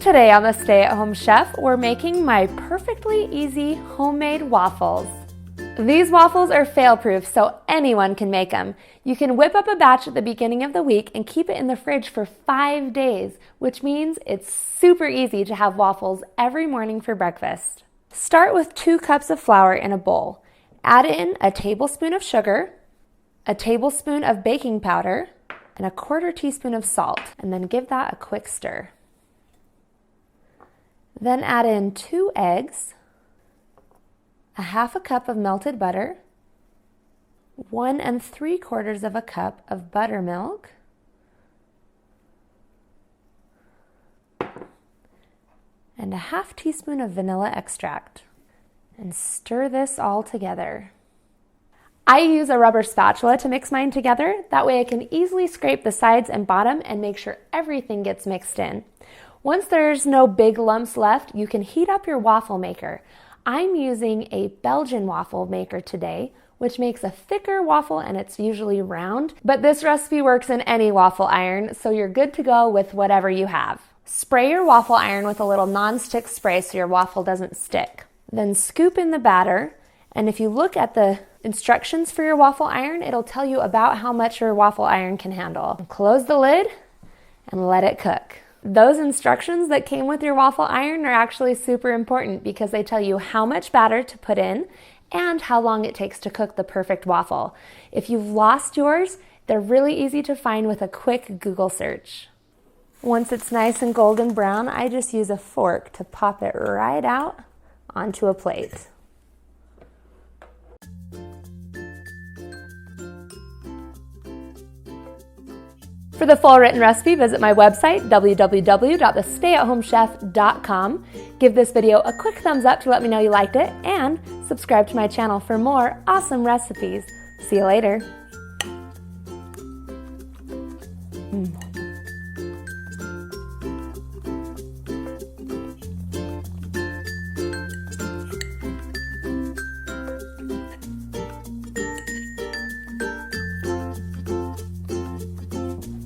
Today on the Stay-at-Home Chef, we're making my perfectly easy homemade waffles. These waffles are fail-proof, so anyone can make them. You can whip up a batch at the beginning of the week and keep it in the fridge for 5 days, which means it's super easy to have waffles every morning for breakfast. Start with 2 cups of flour in a bowl. Add in a tablespoon of sugar, a tablespoon of baking powder, and a 1/4 teaspoon of salt, and then give that a quick stir. Then add in 2 eggs, a 1/2 cup of melted butter, 1 3/4 cup of buttermilk, and a 1/2 teaspoon of vanilla extract, and stir this all together. I use a rubber spatula to mix mine together. That way I can easily scrape the sides and bottom and make sure everything gets mixed in. Once there's no big lumps left, you can heat up your waffle maker. I'm using a Belgian waffle maker today, which makes a thicker waffle and it's usually round, but this recipe works in any waffle iron, so you're good to go with whatever you have. Spray your waffle iron with a little non-stick spray so your waffle doesn't stick. Then scoop in the batter, and if you look at the instructions for your waffle iron, it'll tell you about how much your waffle iron can handle. Close the lid and let it cook. Those instructions that came with your waffle iron are actually super important because they tell you how much batter to put in and how long it takes to cook the perfect waffle. If you've lost yours, they're really easy to find with a quick Google search. Once it's nice and golden brown, I just use a fork to pop it right out onto a plate. For the full written recipe, visit my website, www.thestayathomechef.com. Give this video a quick thumbs up to let me know you liked it, and subscribe to my channel for more awesome recipes. See you later.